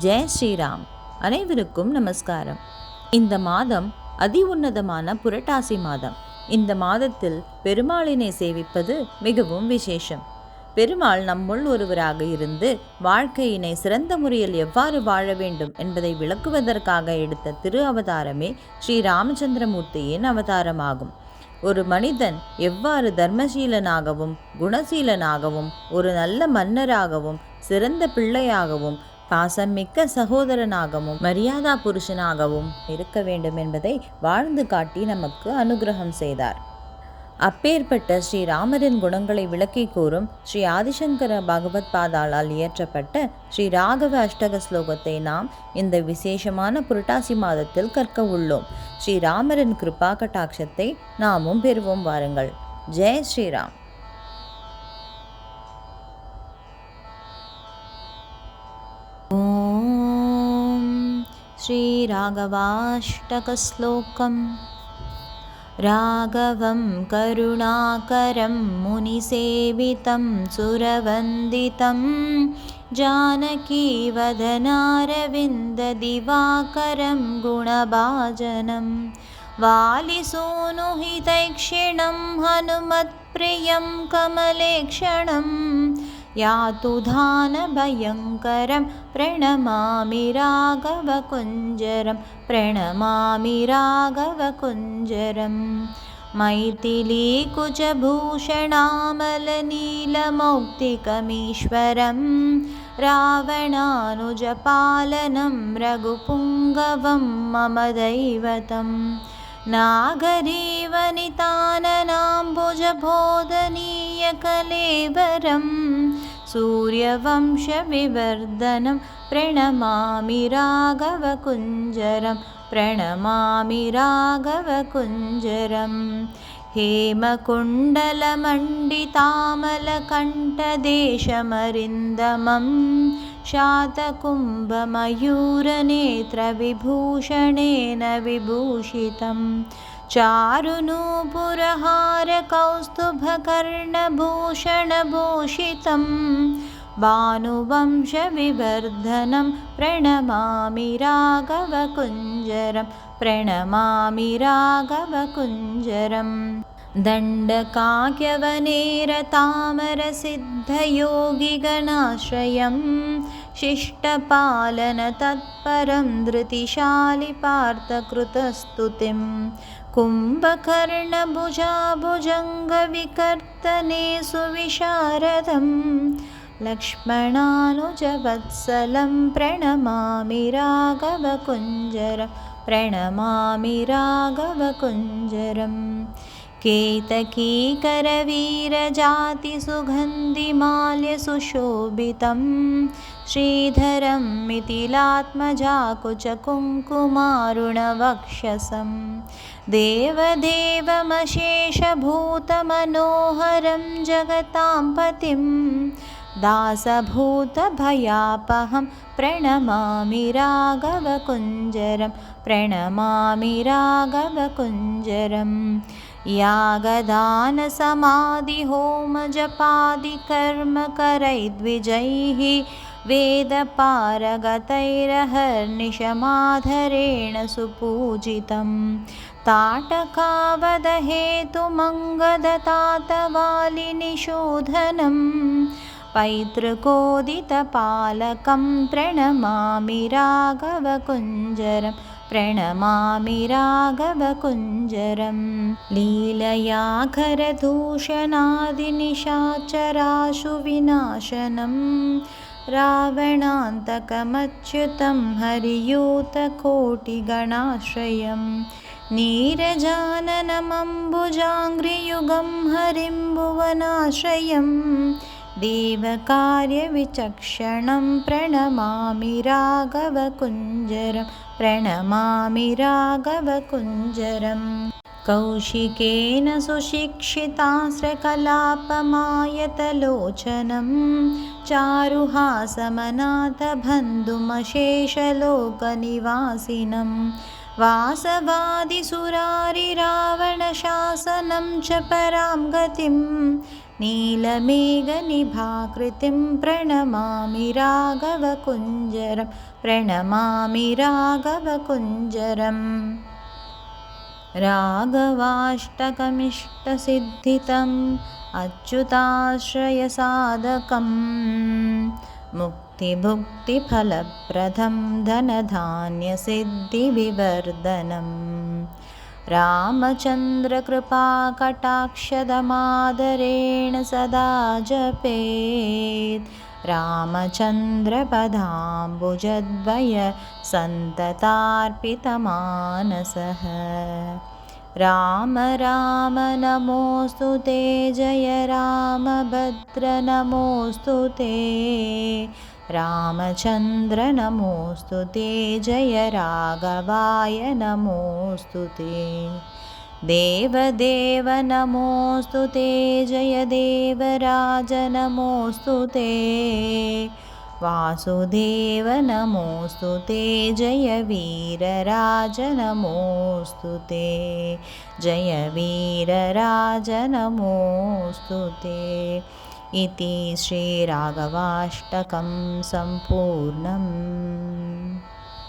ஜெய் ஸ்ரீராம். அனைவருக்கும் நமஸ்காரம். இந்த மாதம் அதி உன்னதமான புரட்டாசி மாதம். இந்த மாதத்தில் பெருமாளினை சேவிப்பது மிகவும் விசேஷம். பெருமாள் நம்முள் ஒருவராக இருந்து வாழ்க்கையினை சிறந்த முறையில் எவ்வாறு வாழ வேண்டும் என்பதை விளக்குவதற்காக எடுத்த திரு அவதாரமே ஸ்ரீ ராமச்சந்திரமூர்த்தியின் அவதாரமாகும். ஒரு மனிதன் எவ்வாறு தர்மசீலனாகவும் குணசீலனாகவும் ஒரு நல்ல மன்னராகவும் சிறந்த பிள்ளையாகவும் பாசமிக்க சகோதரனாகவும் மரியாதா புருஷனாகவும் இருக்க வேண்டும் என்பதை வாழ்ந்து காட்டி நமக்கு அனுகிரகம் செய்தார். அப்பேற்பட்ட ஸ்ரீராமரின் குணங்களை விளக்கி கூறும் ஸ்ரீ ஆதிசங்கர பகவத் பாதாளால் இயற்றப்பட்ட ஸ்ரீ ராகவ அஷ்டக ஸ்லோகத்தை நாம் இந்த விசேஷமான புரட்டாசி மாதத்தில் கற்க உள்ளோம். ஸ்ரீராமரின் கிருபா கட்டாட்சத்தை நாமும் பெறுவோம். வாருங்கள். ஜெய் ஸ்ரீராம். ஓம் ஸ்ரீ ராகவாஷ்டகஸ்லோகம். ராகவம் கருணாகரம் முனிசேவிதம் சுரவந்திதம் ஜானகீவதனாரவிந்ததிவாகரம் குணபாஜனம் வாலிசூனுஹிதைக்ஷிணம் ஹனுமத்ப்ரியம் கமலேக்ஷணம் யாதுதானபயங்கரம் பிரணமாமி ராகவகுஞ்சரம் பிரணமாமி ராகவகுஞ்சரம் மைதிலீகுஜபூஷணாமலநீலமௌக்திகமீஸ்வரம் ராவணானுஜபாலனம் ரகுபுங்கவம் மம தைவதம் நாகरीवनिताननाम्बुजबोधनीयकलेवरं सूर्यवंशविवर्धनं प्रणमामि राघवकुञ्जरं प्रणमामि राघवकुञ्जरं हेमकुण्डलमण्डितामलकण्ठदेशमरिन्दमं शातकुम्भमयूरनेत्रविभूषणेन विभूषितं चारुनूपुरहारकौस्तुभकर्णभूषणभूषितं भानुवंशविवर्धनं प्रणमामि राघवकुञ्जरं प्रणमामि राघवकुञ्जरं दण्डकाक्यवनेरतामरसिद्धयोगिगणाश्रयं शिष्टपालनतत्परं धृतिशालिपार्थकृतस्तुतिं कुम्भकर्णभुजाभुजङ्गविकर्तने सुविशारदं लक्ष्मणानुजवत्सलं प्रणमामि राघवकुञ्जरं प्रणमामि राघवकुञ्जरं केतकीकरवीरजातिसुगन्धिमाल्यसुशोभितं श्रीधरं मिथिलात्मजाकुचकुङ्कुमारुणवक्षसं देवदेवमशेषभूतमनोहरं जगतां पतिं दासभूतभयापहं प्रणमामि राघवकुञ्जरं प्रणमामि राघवकुञ्जरं यागदानसमाधिहोमजपादिकर्मकरैर्द्विजैः वेदपारगतैरहर्निशमाधरेण सुपूजितं ताटकावदहेतुमङ्गदतातवालिनिशोधनं पैतृकोदितपालकं प्रणमामि राघवकुञ्जरं प्रणमामि राघवकुञ्जरं लीलयाखरदूषणादिनिशाचराशु विनाशनं रावणान्तकमच्युतं हरियूतकोटिगणाश्रयं नीरजाननमम्बुजाङ्घ्रियुगं हरिं भुवनाश्रयं देवकार्यविचक्षणं प्रणमामि राघवकुञ्जरं प्रणमामि राघवकुञ्जरं कौशिकेन सुशिक्षितास्त्रकलापमायतलोचनं चारुहासमनाथबन्धुमशेषलोकनिवासिनं वासवादिसुरारिरावणशासनं च परां गतिं नीलमेघनिभाकृतिं प्रणमामि राघवकुञ्जरं प्रणमामि राघवकुञ्जरम् राघवाष्टकमिष्टसिद्धितम् अच्युताश्रयसाधकम् मुक्तिभुक्तिफलप्रदं धनधान्यसिद्धिविवर्धनम् रामचन्द्रकृपाकटाक्षदमादरेण सदा जपेत् रामचन्द्रपदाम्बुजद्वय सन्ततार्पितमानसः राम राम नमोऽस्तु ते जय रामभद्र नमोऽस्तु ते रामचन्द्र नमोऽस्तु ते जय राघवाय नमोऽस्तु ते देवदेव नमोऽस्तु ते जय देवराज नमोऽस्तु ते वासुदेव नमोऽस्तु ते जय वीरराज नमोऽस्तु ते जय वीरराज नमोऽस्तु ते इति श्रीराघवाष्टकं सम्पूर्णम्।